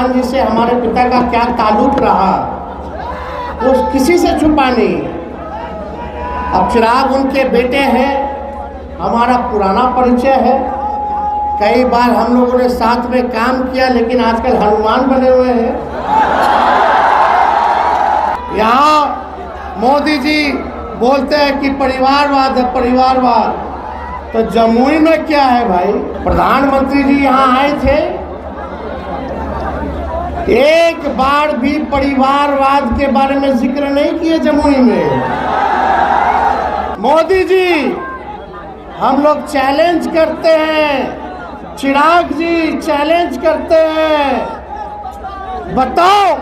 जी से हमारे पिता का क्या ताल्लुक रहा वो किसी से छुपा नहीं। अब चिराग उनके बेटे हैं, हमारा पुराना परिचय है, कई बार हम लोगों ने साथ में काम किया, लेकिन आजकल हनुमान बने हुए हैं। यहाँ मोदी जी बोलते हैं कि परिवारवाद है, परिवारवाद, तो जमुई में क्या है भाई? प्रधानमंत्री जी यहाँ आए थे, एक बार भी परिवारवाद के बारे में जिक्र नहीं किए जमुई में। मोदी जी, हम लोग चैलेंज करते हैं, चिराग जी चैलेंज करते हैं, बताओ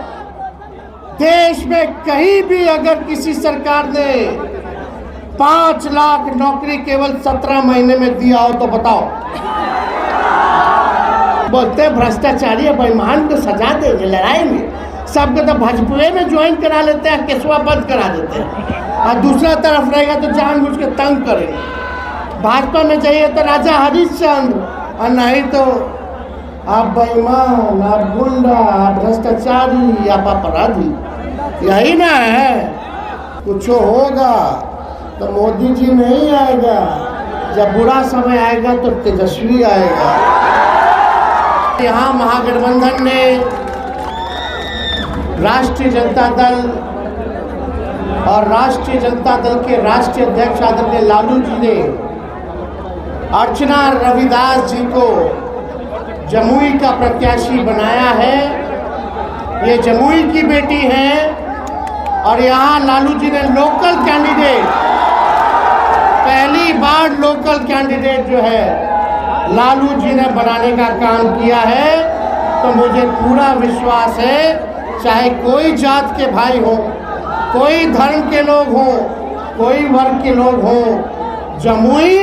देश में कहीं भी अगर किसी सरकार ने 5 लाख नौकरी केवल 17 महीने में दिया हो तो बताओ। बोलते हैं भ्रष्टाचारी बेईमान को सजा देंगे, लड़ाएंगे, सबको तो भाजपा में ज्वाइन करा लेते हैं, केसवा बंद करा देते हैं, और दूसरा तरफ रहेगा तो जानबूझ के तंग करेंगे। भाजपा में चाहिए तो राजा हरिश्चंद्र, और नहीं तो आप बेईमान, आप गुंडा, आप भ्रष्टाचारी, आप अपराधी, यही ना है। कुछ होगा तो मोदी जी नहीं आएगा, जब बुरा समय आएगा तो तेजस्वी आएगा। यहाँ महागठबंधन ने, राष्ट्रीय जनता दल और राष्ट्रीय जनता दल के राष्ट्रीय अध्यक्ष आदरणीय लालू जी ने अर्चना रविदास जी को जमुई का प्रत्याशी बनाया है। ये जमुई की बेटी हैं और यहाँ लालू जी ने लोकल कैंडिडेट, पहली बार लोकल कैंडिडेट जो है लालू जी ने बनाने का काम किया है। तो मुझे पूरा विश्वास है, चाहे कोई जात के भाई हो, कोई धर्म के लोग हों, कोई वर्ग के लोग हों, जमुई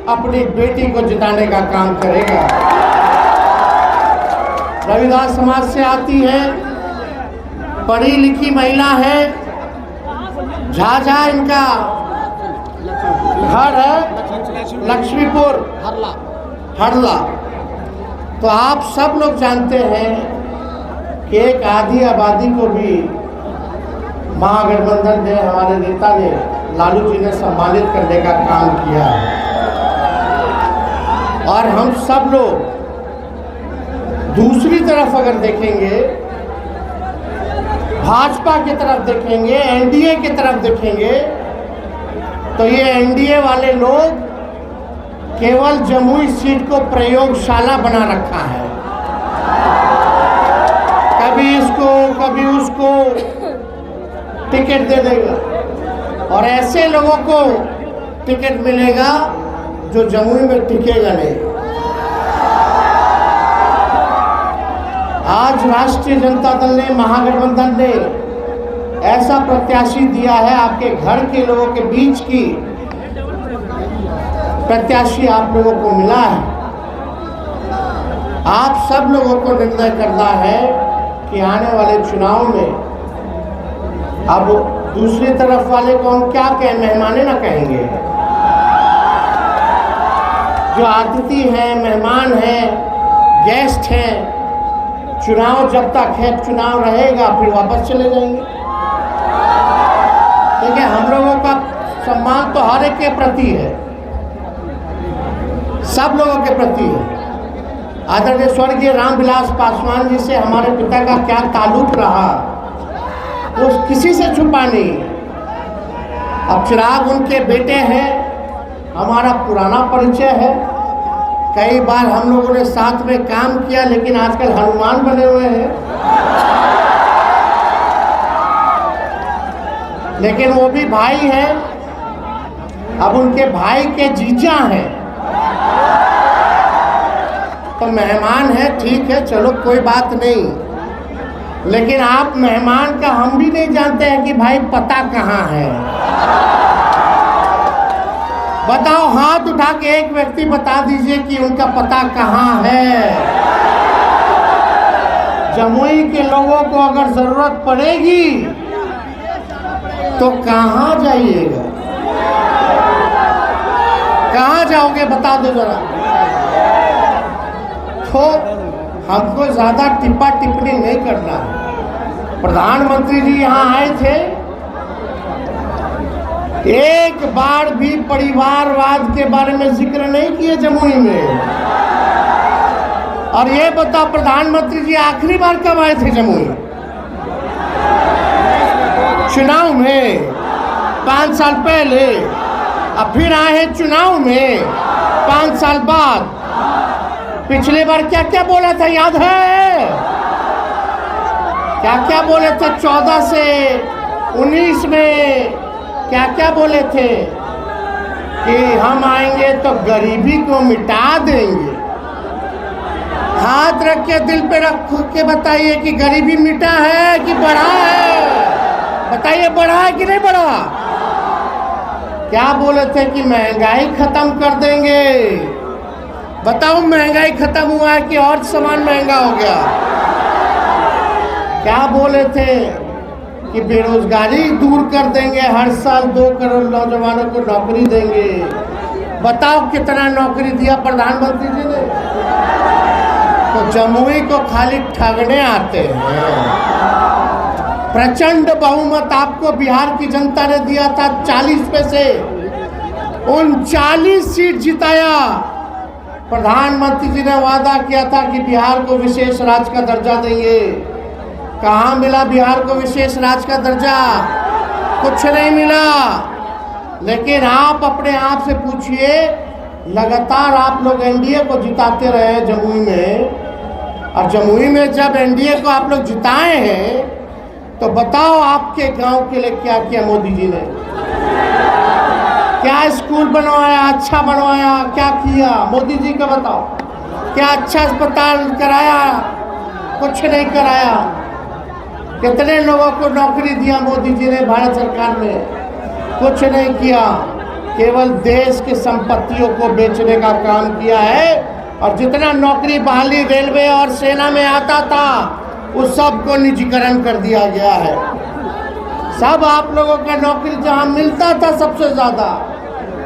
अपनी बेटी को जिताने का काम करेगा। रविदास समाज से आती है, पढ़ी लिखी महिला है, झाझा इनका घर है, लक्ष्मीपुर हरला। तो आप सब लोग जानते हैं कि एक आधी आबादी को भी महागठबंधन ने, हमारे नेता ने, लालू जी ने सम्मानित करने का काम किया है। और हम सब लोग दूसरी तरफ अगर देखेंगे, भाजपा की तरफ देखेंगे, एनडीए की तरफ देखेंगे, तो ये एनडीए वाले लोग केवल जमुई सीट को प्रयोगशाला बना रखा है, कभी इसको कभी उसको टिकट दे देगा, और ऐसे लोगों को टिकट मिलेगा जो जमुई में टिकेगा नहीं। आज राष्ट्रीय जनता दल ने, महागठबंधन ने ऐसा प्रत्याशी दिया है, आपके घर के लोगों के बीच की प्रत्याशी आप लोगों को मिला है। आप सब लोगों को निर्णय करना है कि आने वाले चुनाव में, अब दूसरी तरफ वाले को हम क्या कहें, मेहमाने ना कहेंगे, जो अतिथि हैं, मेहमान हैं, गेस्ट हैं, चुनाव जब तक है, चुनाव रहेगा, फिर वापस चले जाएंगे। देखिए, हम लोगों का सम्मान तो हर एक के प्रति है, सब लोगों के प्रति है। आदरणीय स्वर्गीय रामविलास पासवान जी से हमारे पिता का क्या ताल्लुक रहा वो किसी से छुपा नहीं। अब चिराग उनके बेटे हैं, हमारा पुराना परिचय है, कई बार हम लोगों ने साथ में काम किया, लेकिन आजकल हनुमान बने हुए हैं। लेकिन वो भी भाई हैं, अब उनके भाई के जीजा हैं, तो मेहमान है, ठीक है, चलो कोई बात नहीं, लेकिन आप मेहमान का हम भी नहीं जानते हैं कि भाई पता कहाँ है। बताओ, हाथ उठा के एक व्यक्ति बता दीजिए कि उनका पता कहाँ है। जमुई के लोगों को अगर जरूरत पड़ेगी तो कहाँ जाइएगा, कहाँ जाओगे, बता दो जरा। तो हमको ज़्यादा टिप्पा टिप्पणी नहीं करना है। प्रधानमंत्री जी यहाँ आए थे, एक बार भी परिवारवाद के बारे में जिक्र नहीं किए जमुई में। और ये बताओ प्रधानमंत्री जी आखिरी बार कब आए थे जमुई? चुनाव में 5 साल पहले, अब फिर आए हैं चुनाव में 5 साल बाद। पिछले बार क्या क्या बोला था याद है? क्या क्या बोले थे 14 से 19 में? क्या क्या बोले थे कि हम आएंगे तो गरीबी को मिटा देंगे। हाथ रख के दिल पे रख के बताइए कि गरीबी मिटा है कि बढ़ा है? बताइए बढ़ा है कि नहीं बढ़ा? क्या बोले थे कि महंगाई खत्म कर देंगे। बताओ महंगाई खत्म हुआ है कि और सामान महंगा हो गया? क्या बोले थे कि बेरोजगारी दूर कर देंगे, हर साल 2 करोड़ नौजवानों को नौकरी देंगे। बताओ कितना नौकरी दिया प्रधानमंत्री जी ने? तो जमुई को खाली ठगने आते हैं। प्रचंड बहुमत आपको बिहार की जनता ने दिया था, 40 में से 39 सीट जिताया। प्रधानमंत्री जी ने वादा किया था कि बिहार को विशेष राज्य का दर्जा देंगे। कहाँ मिला बिहार को विशेष राज्य का दर्जा? कुछ नहीं मिला। लेकिन आप अपने आप से पूछिए, लगातार आप लोग एनडीए को जिताते रहे जमुई में, और जमुई में जब एनडीए को आप लोग जिताए हैं तो बताओ आपके गांव के लिए क्या किया मोदी जी ने? क्या स्कूल बनवाया, अच्छा बनवाया, क्या किया मोदी जी का बताओ? क्या अच्छा अस्पताल कराया? कुछ नहीं कराया। कितने लोगों को नौकरी दिया मोदी जी ने भारत सरकार ने? कुछ नहीं किया। केवल देश की संपत्तियों को बेचने का काम किया है, और जितना नौकरी बहाली रेलवे और सेना में आता था उस सब को निजीकरण कर दिया गया है। सब आप लोगों का नौकरी जहां मिलता था सबसे ज़्यादा,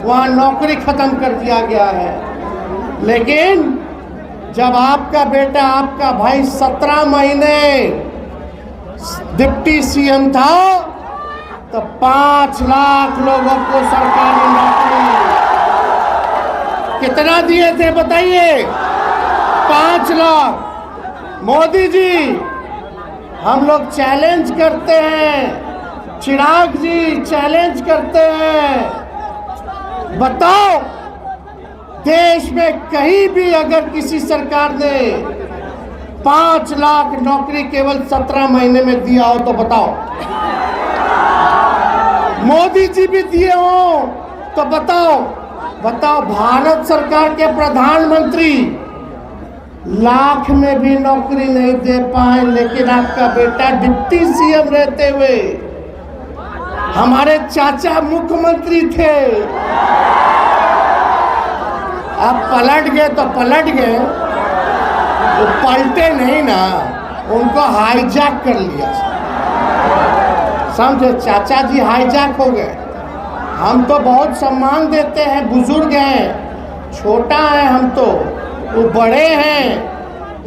वहां नौकरी खत्म कर दिया गया है। लेकिन जब आपका बेटा, आपका भाई 17 महीने डिप्टी सीएम था तो 5 लाख लोगों को सरकारी नौकरी कितना दिए थे बताइए? 5 लाख। मोदी जी, हम लोग चैलेंज करते हैं, चिराग जी चैलेंज करते हैं, बताओ देश में कहीं भी अगर किसी सरकार ने 5 लाख नौकरी केवल 17 महीने में दिया हो तो बताओ। मोदी जी भी दिए हो तो बताओ। बताओ भारत सरकार के प्रधानमंत्री लाख में भी नौकरी नहीं दे पाए, लेकिन आपका बेटा डिप्टी सीएम रहते हुए, हमारे चाचा मुख्यमंत्री थे, अब पलट गए तो पलट गए, वो पलटे नहीं ना, उनको हाईजैक कर लिया। समझे? चाचा जी हाईजैक हो गए। हम तो बहुत सम्मान देते हैं, बुजुर्ग हैं, छोटा है हम तो, वो बड़े हैं,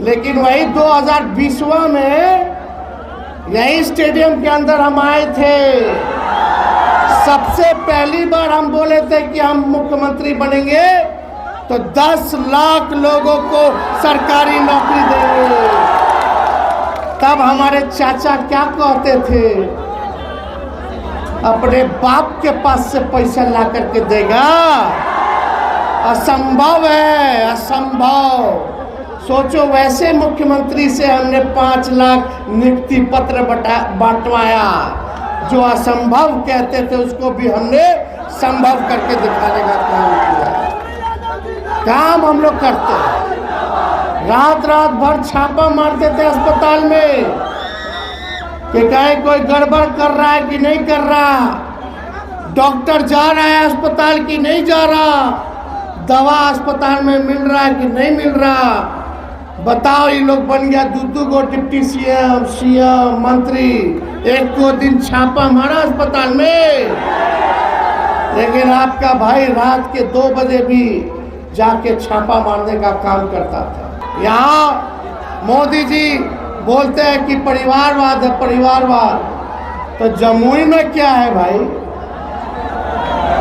लेकिन वही 2020 में यही स्टेडियम के अंदर हम आए थे। सबसे पहली बार हम बोले थे कि हम मुख्यमंत्री बनेंगे तो 10 लाख लोगों को सरकारी नौकरी देंगे। तब हमारे चाचा क्या कहते थे? अपने बाप के पास से पैसा ला करके देगा? असंभव है, असंभव। सोचो, वैसे मुख्यमंत्री से हमने 5 लाख नियुक्ति पत्र बांटवाया। जो असंभव कहते थे उसको भी हमने संभव करके दिखाने का काम किया। काम हम लोग करते, रात रात भर छापा मारते थे अस्पताल में कि कहीं कोई गड़बड़ कर रहा है कि नहीं कर रहा, डॉक्टर जा रहा है अस्पताल की नहीं जा रहा, दवा अस्पताल में मिल रहा है कि नहीं मिल रहा। बताओ, ये लोग बन गया 2-2 गो डिप्टी सीएम, सीएम, मंत्री। एक को दिन छापा मारा अस्पताल में, लेकिन आपका भाई रात के 2 बजे भी जाके छापा मारने का काम करता था। यहाँ मोदी जी बोलते हैं कि परिवारवाद है, परिवारवाद। तो जमुई में क्या है भाई?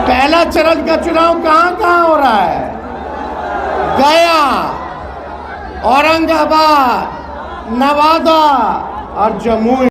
पहला चरण का चुनाव कहां कहां हो रहा है? गया, औरंगाबाद, नवादा और जमुई।